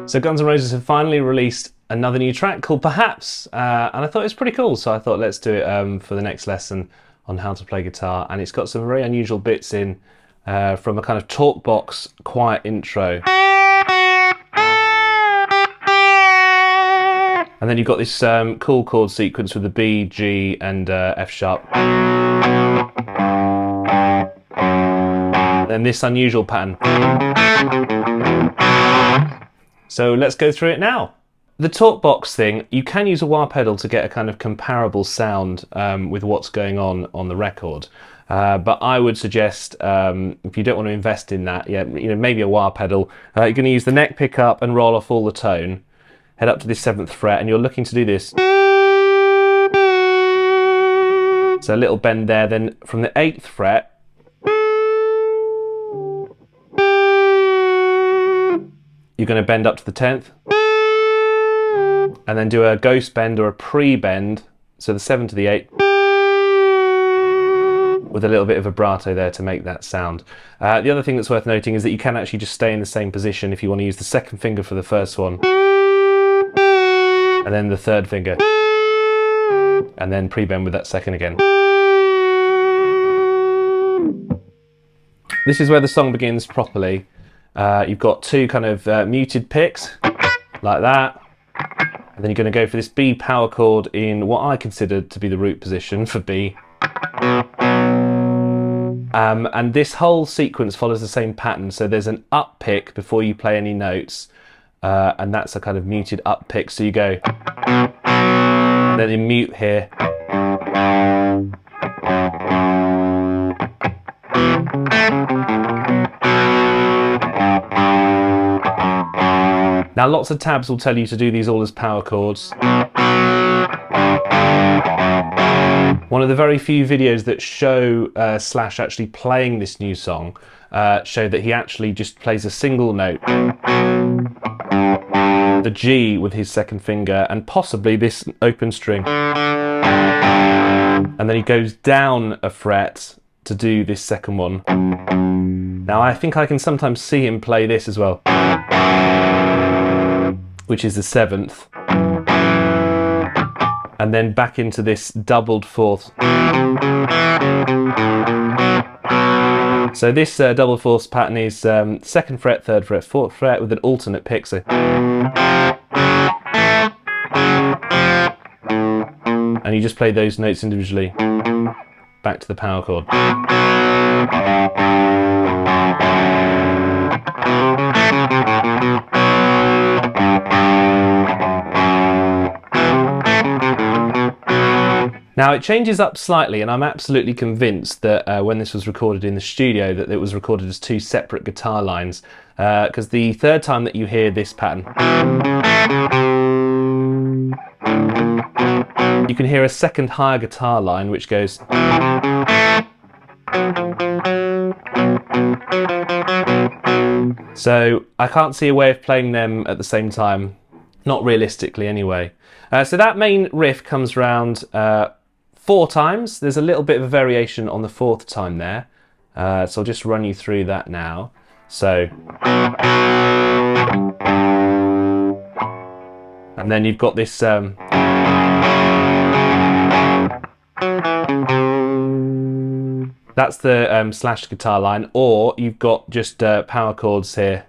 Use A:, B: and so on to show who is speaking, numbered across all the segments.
A: So Guns N' Roses have finally released another new track called Perhaps, and I thought it was pretty cool, so I thought let's do it for the next lesson on how to play guitar. And it's got some very unusual bits in from a kind of Talkbox quiet intro. And then you've got this cool chord sequence with the B, G and F sharp. And then this unusual pattern. So let's go through it now. The Talkbox thing, you can use a wah pedal to get a kind of comparable sound with what's going on the record. But I would suggest, if you don't want to invest in that, maybe a wah pedal. You're going to use the neck pickup and roll off all the tone. Head up to this 7th fret, and you're looking to do this. So a little bend there. Then from the 8th fret, you're going to bend up to the 10th, and then do a ghost bend or a pre-bend, so the 7 to the 8, with a little bit of vibrato there to make that sound. The other thing that's worth noting is that you can actually just stay in the same position if you want to use the 2nd finger for the first one, and then the 3rd finger, and then pre-bend with that 2nd again. This is where the song begins properly. You've got 2 kind of muted picks, like that. And then you're going to go for this B power chord in what I consider to be the root position for B. And this whole sequence follows the same pattern. So there's an up pick before you play any notes. And that's a kind of muted up pick. So you go, and then you mute here. Now lots of tabs will tell you to do these all as power chords. One of the very few videos that show Slash actually playing this new song show that he actually just plays a single note, the G with his 2nd finger and possibly this open string, and then he goes down a fret to do this 2nd one. Now I think I can sometimes see him play this as well, which is the 7th, and then back into this doubled 4th. So this doubled 4th pattern is 2nd fret, 3rd fret, 4th fret with an alternate pick. So, and you just play those notes individually back to the power chord. Now it changes up slightly, and I'm absolutely convinced that when this was recorded in the studio that it was recorded as 2 separate guitar lines, because the 3rd time that you hear this pattern, you can hear a 2nd higher guitar line which goes, so I can't see a way of playing them at the same time, not realistically anyway. So that main riff comes round 4 times. There's a little bit of a variation on the 4th time there, so I'll just run you through that now. So, and then you've got this that's the Slash guitar line, or you've got just power chords here.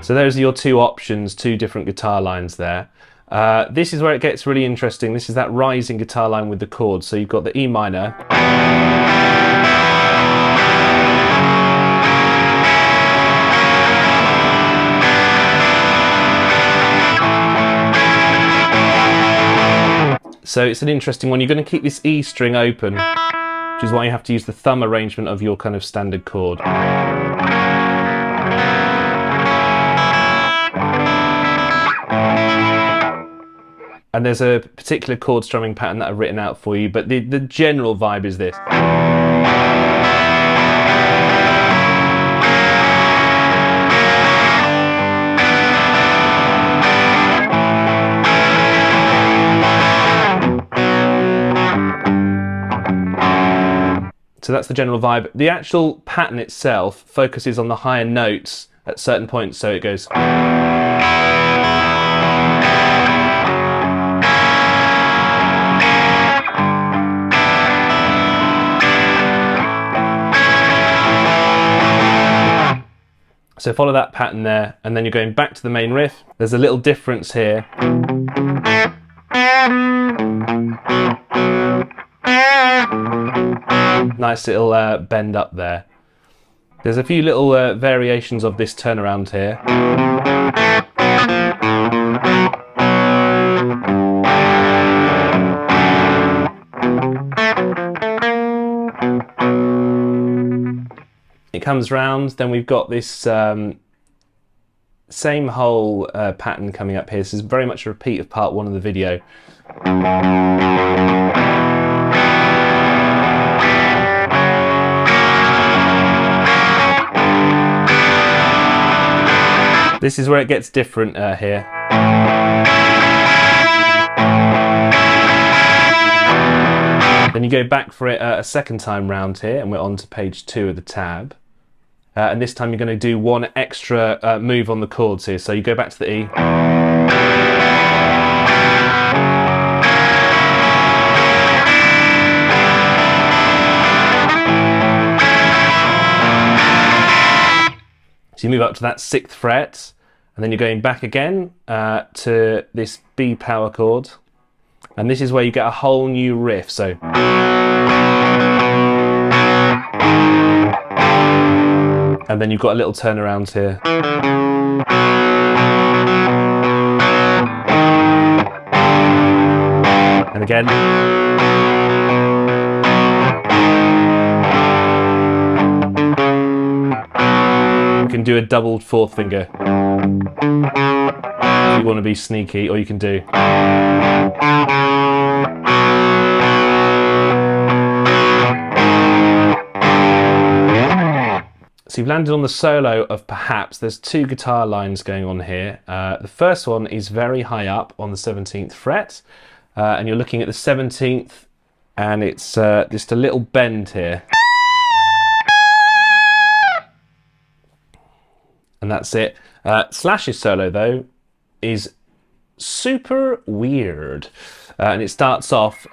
A: So those are your 2 options, 2 different guitar lines there. This is where it gets really interesting. This is that rising guitar line with the chords. So you've got the E minor, so it's an interesting one. You're going to keep this E string open, which is why you have to use the thumb arrangement of your kind of standard chord. And there's a particular chord strumming pattern that I've written out for you, but the general vibe is this. So that's the general vibe. The actual pattern itself focuses on the higher notes at certain points, so it goes. So follow that pattern there, and then you're going back to the main riff. There's a little difference here. Nice little bend up there. There's a few little variations of this turnaround here. It comes round, then we've got this same whole pattern coming up here. This is very much a repeat of part 1 of the video. This is where it gets different here. Then you go back for it a second time round here, and we're on to page 2 of the tab. And this time you're going to do one extra move on the chords here. So you go back to the E. So you move up to that 6th fret, and then you're going back again to this B power chord. And this is where you get a whole new riff. So and then you've got a little turnaround here. And again. You can do a doubled 4th finger if you want to be sneaky, or you can do. So you've landed on the solo of Perhaps. There's 2 guitar lines going on here. The first one is very high up on the 17th fret, and you're looking at the 17th, and it's just a little bend here. And that's it. Slash's solo, though, is super weird. And it starts off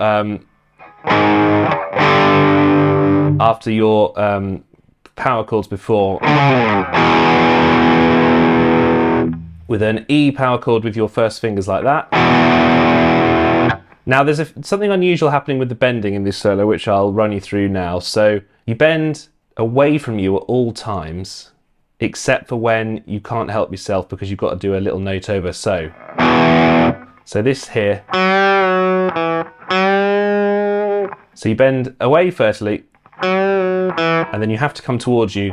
A: after your power chords before with an E power chord with your first fingers like that. Now there's something unusual happening with the bending in this solo, which I'll run you through now. So you bend away from you at all times, except for when you can't help yourself because you've got to do a little note over. So this here. So you bend away firstly, and then you have to come towards you.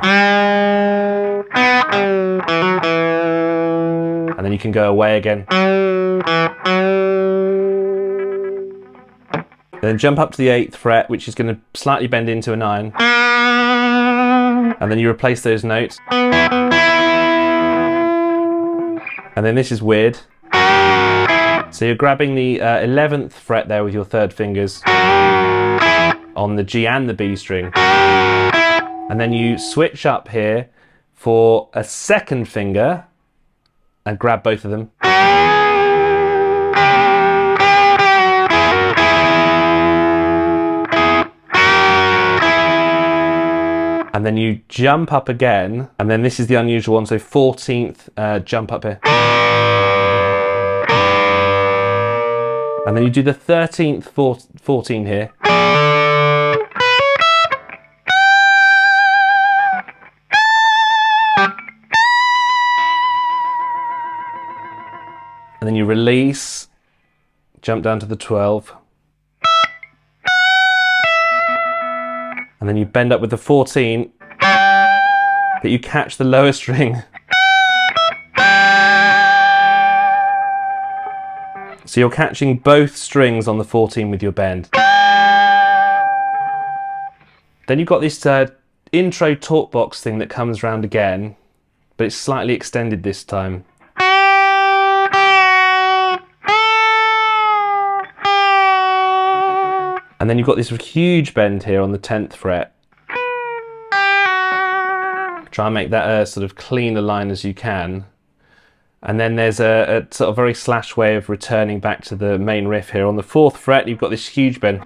A: And then you can go away again. Then jump up to the 8th fret, which is going to slightly bend into a 9. And then you replace those notes. And then this is weird. So you're grabbing the 11th fret there with your 3rd fingers on the G and the B string. And then you switch up here for a 2nd finger and grab both of them. And then you jump up again, and then this is the unusual one, so 14th jump up here. And then you do the 13th 14 here. And then you release, jump down to the 12. And then you bend up with the 14, but you catch the lower string. So you're catching both strings on the 14 with your bend. Then you've got this intro Talkbox thing that comes round again, but it's slightly extended this time. And then you've got this huge bend here on the 10th fret. Try and make that a sort of clean a line as you can. And then there's a sort of very slash way of returning back to the main riff here. On the 4th fret, you've got this huge bend.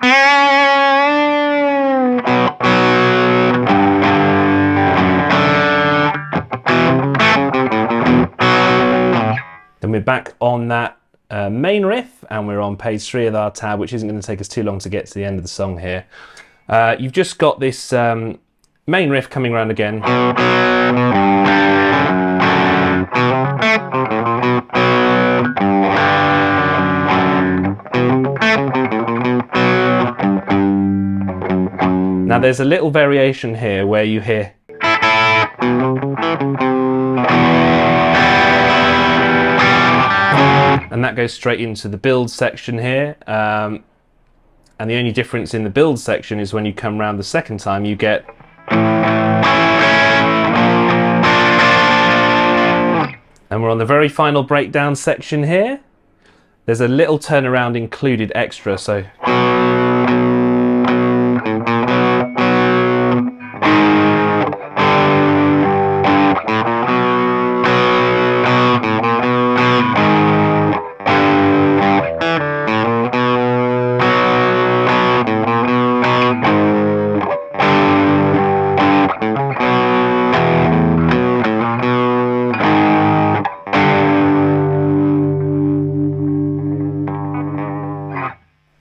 A: Then we're back on that main riff, and we're on page 3 of our tab, which isn't going to take us too long to get to the end of the song here. You've just got this main riff coming around again. Now there's a little variation here where you hear and that goes straight into the build section here, and the only difference in the build section is when you come round the second time you get and we're on the very final breakdown section here. There's a little turnaround included extra, so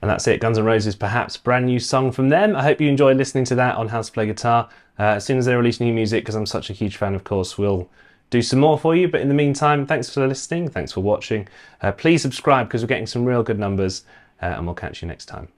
A: and that's it, Guns N' Roses, perhaps brand new song from them. I hope you enjoyed listening to that on How to Play Guitar. As soon as they release new music, because I'm such a huge fan, of course, we'll do some more for you. But in the meantime, thanks for listening, thanks for watching. Please subscribe because we're getting some real good numbers, and we'll catch you next time.